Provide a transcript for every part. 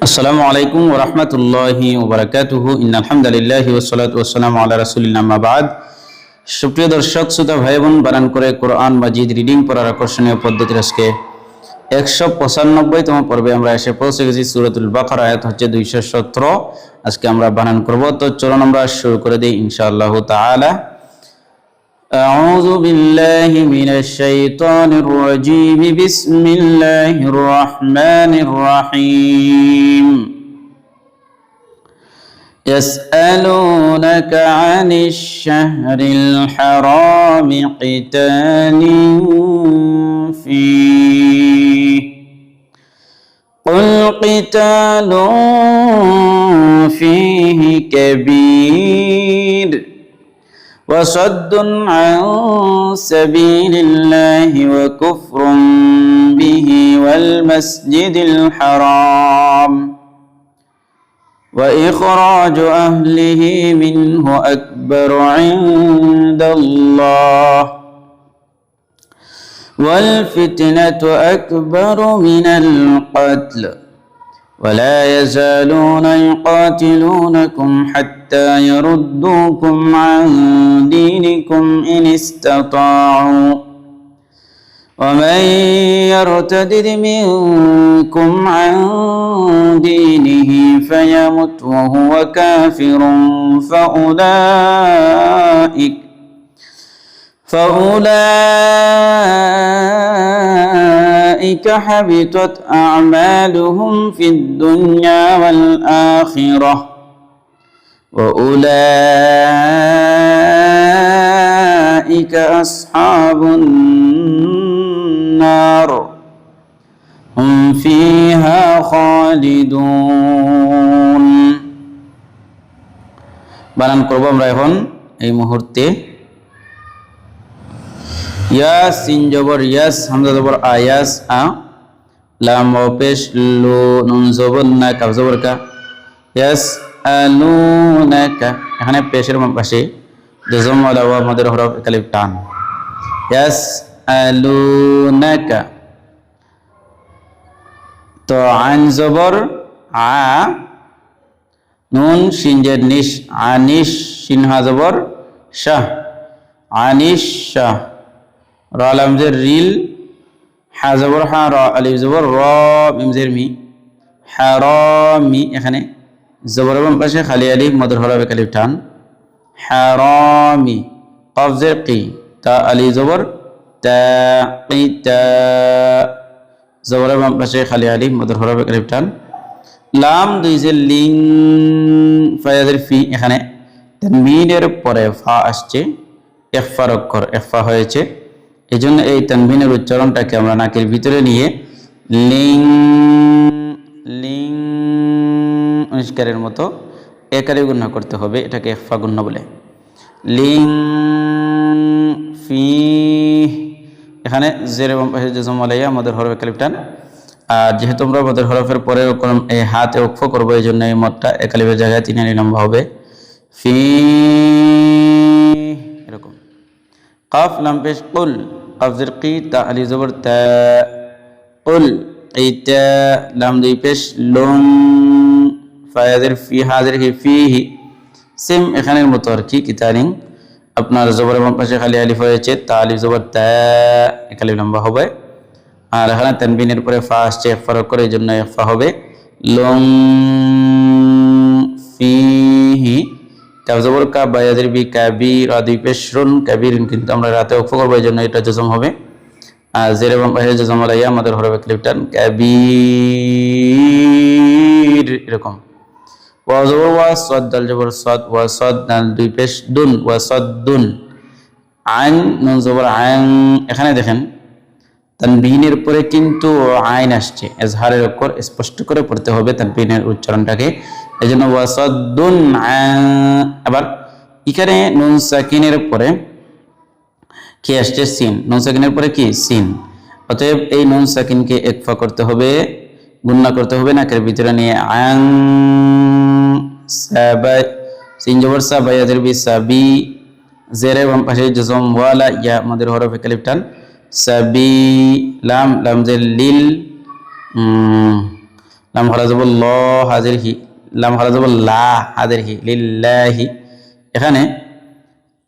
আসসালামু আলাইকুম ওয়া রাহমাতুল্লাহি ওয়া বারাকাতুহু ইন্নাল হামদুলিল্লাহি ওয়াস সালাতু ওয়াস সালামু আলা রাসূলিল্লাহ আম্মা বা'দ। সুপ্রিয় দর্শক শ্রোতা ভাই বোন, বানান করে কোরআন মাজিদ রিডিং পড়ার আকর্ষণীয় পদ্ধতির আজকে 195তম পর্বে আমরা এসে পৌঁছে গেছি। সূরাতুল বাকারা আয়াত হচ্ছে 217। আজকে আমরা বানান করব, তো চলুন আমরা শুরু করে দেই ইনশাআল্লাহ তাআলা। أعوذ بالله من الشيطان الرجيم بسم الله الرحمن الرحيم يسألونك عن الشهر الحرام قتال فيه قل قتال فيه كبير وصد عن سبيل الله وكفر به والمسجد الحرام وإخراج أهله منه أكبر عند الله والفتنة أكبر من القتل ولا يزالون يقاتلونكم حتى يردوكم عن دينكم إن استطاعوا ومن يرتد منكم عن دينه فيمت وهو كافر فأولئك حبطت أعمالهم في الدنيا والآخرة وأولئك أصحاب النار هم فيها خالدون। বানান করব আমরা এখন এই মুহূর্তে। ইয়াস সিন জবর ইয়াস, হামজা জবর আয়াস আ, লাম ওয়া পেশ লু, নুন জবর না, কাফ জবর কা, ইয়াস আলুনাকা, এখানে পেশের পাশে জজম ওয়ালা ওয়া মাদের হরফ কালিফ টান, ইয়াস আলুনাকা। তো আইন জবর আ, নুন শিনজের নিশ, আনিশ, সিনহা জবর শাহ, আনিশ শাহ, রা লাম জের রিল, হা জবর হা, রা আলিফ জবর র, মিম জের মি, হারামি, এখানে জবরের বাম পাশে খালি আলিফ মাদের হরফ কালিফ টান, হারামি, কফ জের কি, তা আলিফ জবর তা, কিতা, জবরের বাম পাশে খালি আলিফ মাদের হরফ কালিফ টান, লাম দুই জের লিং, ফায়াজের ফি, এখানে তানবিনের পরে ফা আসছে, ইখফার অক্ষর ইখফা হয়েছে, এই জন্য এই তানবিনের উচ্চারণটাকে আমরা নাকের ভিতরে নিয়ে লিং লিং অনুষ্কারের মতো একারে গুণা করতে হবে, এটাকে ইখফা গুণা বলে। লিং ফি, এখানে জের বাম পাশে জজম আলাইয়া আমাদের হরফে কালিফ টান, আর যেহেতু আমরা আমাদের হরফের পরে এই হাতে ওকফ করবো, এই জন্য এই মতটা একালিফের জায়গায় 3 আলি লম্বা হবে, ফি এরকম। কাফ লাম পেশ কুল, কাফ জের কি, তা আলি জবর তা, কুল ইতা, লাম দুই পেশ লুম, ফায়াজের ফি, হাজের হি, ফিহি, সেম এখানের মতো আর কি, কিতারিং আপনার জবরের বাম পাশে খালি আলিফ হয়েছে, তা আলিফ জবর তা, একালিফ লম্বা হবে, আর এখানে তানবিনের পরে ফা আসছে ইখফা করে, এই জন্য ইখফা হবে লং ফিহি, কাফ জবর কা, বায়াজের বি, কাবীর, আদি পেশরুন কাবীরিন, কিন্তু আমরা রাতে ওকফ করব, এই জন্য এটা জজম হবে, আর জের এবং পাশে জজম আলাইয়া আমাদের হরফে কালিফ টান, কাবীর এরকম। ওয়া জবর ওয়া, সাদ দাল জবর সাদ, ওয়া সাদ দাল দুই পেশ দুন, ওয়া সাদ্দুন, আইন নুন জবর আইন, এখানে দেখেন তানবিনের পরে কিন্তু আইন আসছে, এজহারের অক্ষর স্পষ্ট করে পড়তে হবে তানবিনের উচ্চারণটাকে, এই জন্য ওয়াসাদ্দুন। আবার এখানে নুন সাকিনের পরে কি আসছে, সিন, নুন সাকিনের পরে কি, সিন, অতএব এই নুন সাকিনকে ইখফা করতে হবে, গুণনা করতে হবে নাকের ভিতরে নিয়ে, আং সাবা, সিন জবর সা, বায়াজের বি, সাবি, জেরে বাম পাশে জজম ওয়ালা ইয়া আমাদের হরফে কালিফ টান, সাবি, লাম লাম জের লিল, লাম খারা জবর ল হাজের হি, লাম খারা জবর লা হাজের হি, লিল্লাহি। এখানে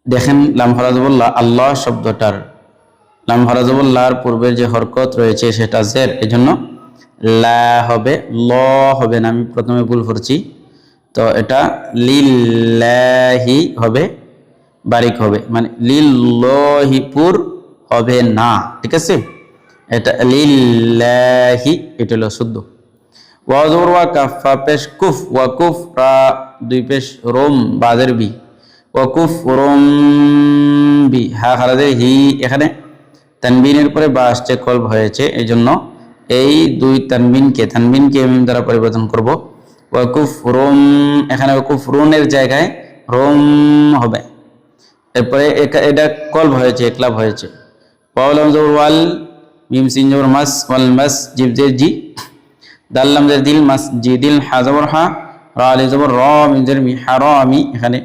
দেখেন লাম খারা জবর লা, আল্লাহ শব্দটার লাম খারা জবর লার পূর্বের যে হরকত রয়েছে সেটা জের, এজন্য লা হবে, ল হবে না। আমি প্রথমে ভুল করছি, তো এটা লিল্লাহি হবে, বারিক হবে, মানে লিল্লাহিপুর হবে না, ঠিক আছে। এটা লিল্লাহি, এটা হলো শুদ্ধ। ওয়া জবর ওয়া কাফ, ফা পেশ কুফ, ওয়া কুফ রা দুই পেশ রোম বাজের বি, ওয়া কুফ রোম বি, হা খারাজের হি। এখানে তানবিনের পরে বা আসছে, কলব হয়েছে, এই জন্য এই দুই তানবিনকে মিম দ্বারা পরিবর্তন করব। ওয়া কুফ রোম, এখানে কুফ রুনের জায়গায় রোম হবে। এরপরে এটা কলব হয়েছে, একলাব হয়েছে। ওয়ালাম জবর ওয়াল, মিম সিন জবর মাস, ওয়াল মাস জিব জের জি, দাল্লাম জের দিল, মাস জি দিল, হা জবর হা, রা আলি জবর র, মিম জের মি, হারামি। এখানে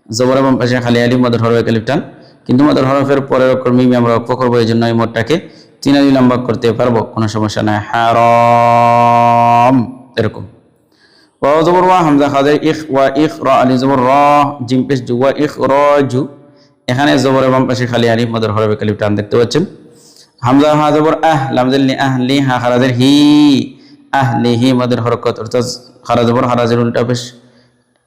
জবর এবং পাশে খালি আলিফ মদের হরফে আলিফ টান, কিন্তু মদের হরফের পরের অক্ষর মিম আমরা অক্ষ করবো, এই জন্য এই মোটটাকে 3 আলি লম্বা করতে পারবো, কোনো সমস্যা নাই। হারাম, এরকম। ওয়া জবর ওয়া, হামজা খাজের ইখ, ওয়া ইখ, রা আলি জবর র, জিম পেশ জু, ওয়া ইখ র জু। এখানে জবর এবং পাশে খালি আলিফ মদের হরফে আলিফ টান দেখতে পাচ্ছেন। হামজা হা জবর আহ, লাম জের লি, আহলি, হা খারাজের হি, আহলিহি মদের হরকত, অর্থাৎ খারা জবর হারাজের উল্টা পেশ,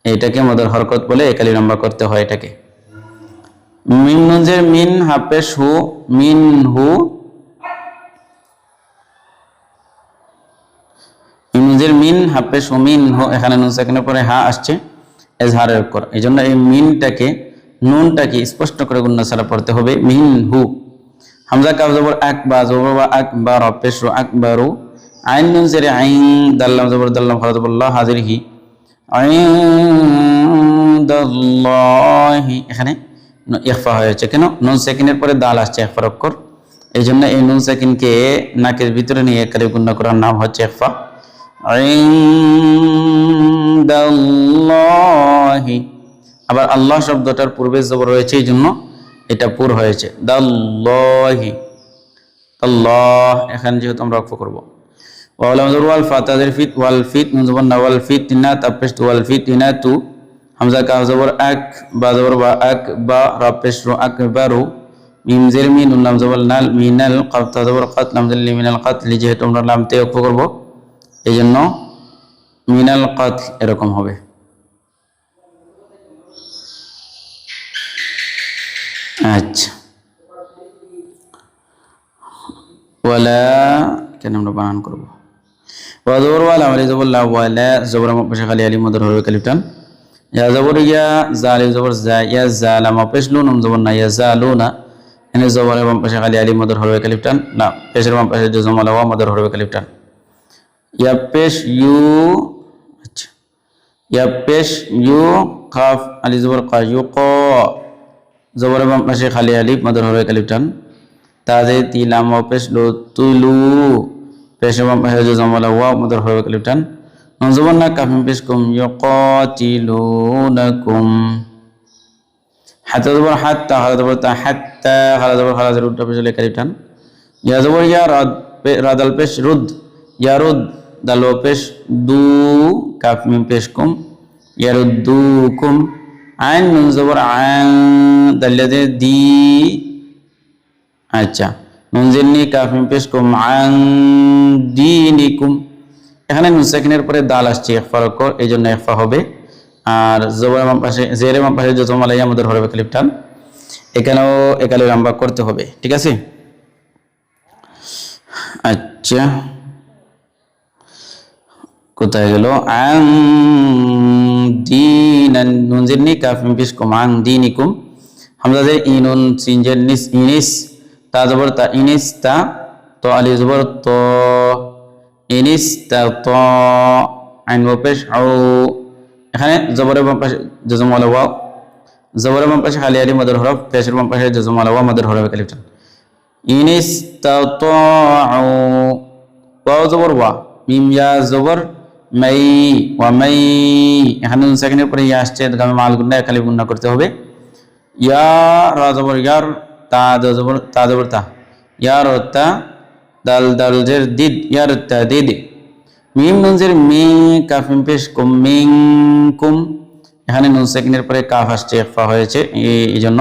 এটাকে মদের হরকত বলে একালি লম্বা করতে হয় এটাকে। মিম নুনজের মিন, হাফেশ হু, মিন হু, মিম নুনজের মিন, হাফেশ হু, মিন হু। এখানে নুন সাকিনের পরে হা আসছে, এজহারের অক্ষর, এই জন্য এই মিনটাকে, নুনটাকে স্পষ্ট করে গুন্না ছাড়া পড়তে হবে, মিন হু। হামজা কাফ জবর আক, বা জবর বা আক, বা রপেশ রু, আকবারু। আইন নুনজের আইন, দাল্লাম জবর দাল্লাম, খারা জবর লা হাজির হি, ইনদাল্লাহি। এখানে ইখফা হয়েছে, কেন? নুন সাকিনের পরে দাল আসছে, ইখফার অক্ষর, এই জন্য এই নুন সাকিনকে নাকের ভিতরে নিয়ে কালি গুণা করার নাম হচ্ছে ইখফা। ইনদাল্লাহি। আবার আল্লাহ শব্দটার পূর্বে জবর রয়েছে, এই জন্য এটা পুর হয়েছে, দাল্লাহি, আল্লাহ। এখানে যেহেতু আমরা ইখফা করব। ওয়ালাম জবর ওয়াল, ফাতাজের ফিত, ওয়াল ফিত নুন জবর না, ওয়াল ফিতনা তাপেশ ওয়াল ফিতনা তু। হামজা কাফ জবর আক, বা জবর বা আক, বা রা পেশ রু, আকবারু। মিম জের মি, নুন লাম জবর নাল, মিনাল, কাফ তা জবর কাত, লাম জের লি, মিনাল কাতলি। যেহেতু আমরা লামতে অক্ষ করব, এই জন্য মিনাল কাত এরকম হবে। আচ্ছা, ওয়ালা কেন আমরা বানান করব। ওয়া জবর ওয়ালা, আলি জবর লা, ওয়ালা জবর পাশে খালি আলিফ মদের হরফে আলিফ টান। ইয়া জবর ইয়া, জা আলিফ জবর জা, ইয়া জা, লাম পেশ লু, নুন জবর না, ইয়া জা লু না। এখানে জবর এবং পাশে খালি আলিফ মদের হরফে আলিফ টান, না পেশের বাম পাশে জজম আলা ওয়া মদের হরফে আলিফ টান। ইয়া পেশ ইউ, আচ্ছা, ইয়া পেশ ইউ, কাফ আলি জবর কা, ইউ ক, জবর এবং পাশে খালি আলিফ মদের হরফে আলিফ টান। তাজে তি, লাম পেশ লু, তুলু, পেশের বাম পাশে জজম আলা ওয়া মদের হরফে আলিফ টান। জবর না, কাফ পেশ কুম, ইউকাতিলুনাকুম। হাতা জবর হাত্তা, খালা জবর তা, হাত্তা, খালা জবর খালাজের উল্টা পেশ লেখা আলিফ টান। ইয়া জবর ইয়া, রাদাল পেশ রুদ, ইয়া রুদ, দাল পেশ দু, কাফ মিম পেশ কুম, ইয়ারুদ্দুকুম। আইন নুন জবর আন, দাল্লাতে দি, আচ্ছা, নুন জিন্নি, কাফ মিম পেশ কুম, আন দীনিকুম। এখানে নুন সাকিনের পরে দাল আসছে, ইখফার অক্ষর, এই জন্য ইখফা হবে। আর জবর বাম পাশে, জের বাম পাশে জজম আলাইয়া মদের হরফে আলিফ টান, এখানেও একালে লম্বা করতে হবে, ঠিক আছে। আচ্ছা, কোথায় গেল? আন দিনান, নুন জিন্নি, কাফ মিম পেশ কুম, আন দীনিকুম। হামজা জের ই, নুন সিন জের নিস, ইনিস, তা জবর তা, ইনিস তা, তো আলি জবর তো, ইনিস তা তো, আইন পেশ আও। এখানে জবরের বাম পাশে জজম আলা ওয়া, জবরের বাম পাশে খালি আলিফ মদের হরফ, পেশের বাম পাশে জজম আলা ওয়া মদের হরফে আলিফ টান। ইনিস তা তো, ওয়া জবর ওয়া, মিম ইয়া জবর মাই, ওয়া মাই। এখানে নুন সাকিনের পরে ইয়া আসছে, গামে মাল গুন্না একালি গুন্না করতে হবে। ইয়া, রা জবর ইয়ার, তা জবর তা জবর তা, ইয়ার তা, দাল দাল জের দিদ, ইয়ার তা দিদ। মিম নুনজের মি কাফ মিম পেশ কুম মিনকুম, এখানে নুন সেকেন্ডের পরে কাফ আসছে, ইখফা হয়েছে, এই জন্য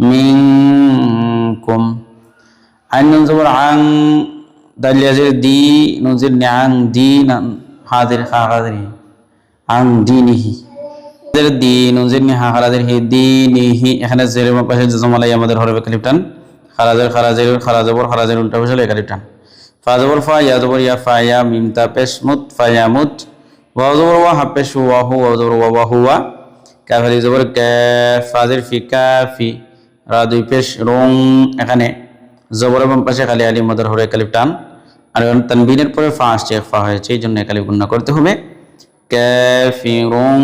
মিনকুম। আইন নুন জবর আং, দালিয়াজের দি, নুনজের ন্যাং দি, হাদের হাদের আং দিনিহি, দি নুনজের নি হারাদের হি দিনিহি, এখানে জেরের পাশে জমালাই আমাদের হরফে কালিফ টান, খারাজের খারাজের খারাজবর খারাজের উল্টা বসলে কালিফ টান। ফা জবর ফা, ইয়া জবর ইয়া, ফা ইয়া, মিম তা পেশ মুত, ফা ইয়া মুত, ওয়া জবর ওয়া, হা পেশ ওয়া হু, ওয়া জবর ওয়া হুয়া, কাফ আলিফ জবর কাফ, ফাজের ফি কাফি, রা দুই পেশ রং, এখানে জবরের বাম পাশে খালি আলিফ মাদার হরে কালিফ টান, আর তানবিনের পরে ফা আসছে, ইখফা হয়েছে, এই জন্য কালিফ গুণনা করতে হবে। কাফিরুন,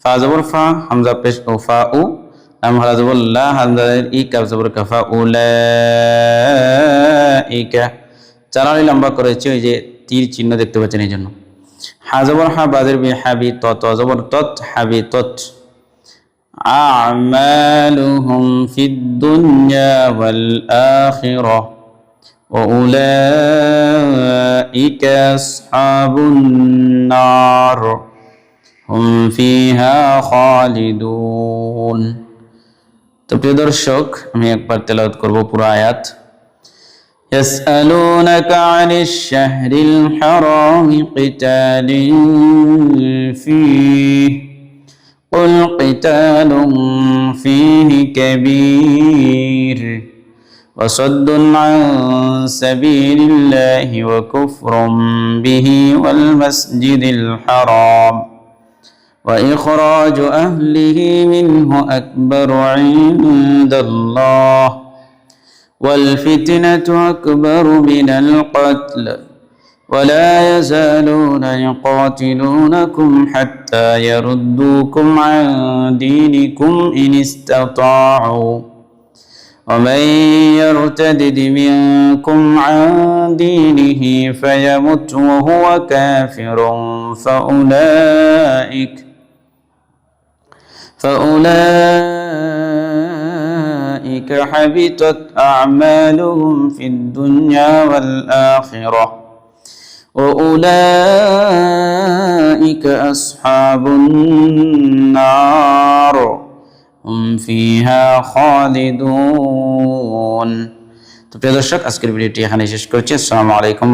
ফা জবর ফা, হামজা পেশ ও, ফা উ, লাম হারা জবর লা, হামজার ই, কাফ জবর কাফা, উলাইকা, চালানি লম্বা করেছে, ওই যে তীর চিহ্ন দেখতে পাচ্ছেন, এই জন্য। হা জবর হা, বাদের বি হাবি তত, জবর তত, হাবি তত। আ'মালুহুম ফিদ দুনিয়া ওয়াল আখিরাহ وأولئك أصحاب النار هم فيها خالدون। তো প্রিয় দর্শক, আমি একবার তেলাওয়াত করব পুরো আয়াত। يسألونك عن الشهر الحرام قتال فيه قل قتال فيه كبير وصد عن سبيل الله وكفر به والمسجد الحرام وإخراج أهله منه أكبر عند الله والفتنة أكبر من القتل ولا يزالون يقاتلونكم حتى يردوكم عن دينكم إن استطاعوا ومن يرتدد منكم عن دينه فيمت وهو كافر فأولئك حبطت أعمالهم في الدنيا والآخرة وأولئك أصحاب النار هم فيها خالدون। তো প্রিয় দর্শক, আজকের ভিডিওটি এখানে শেষ করছি। আসসালামু আলাইকুম।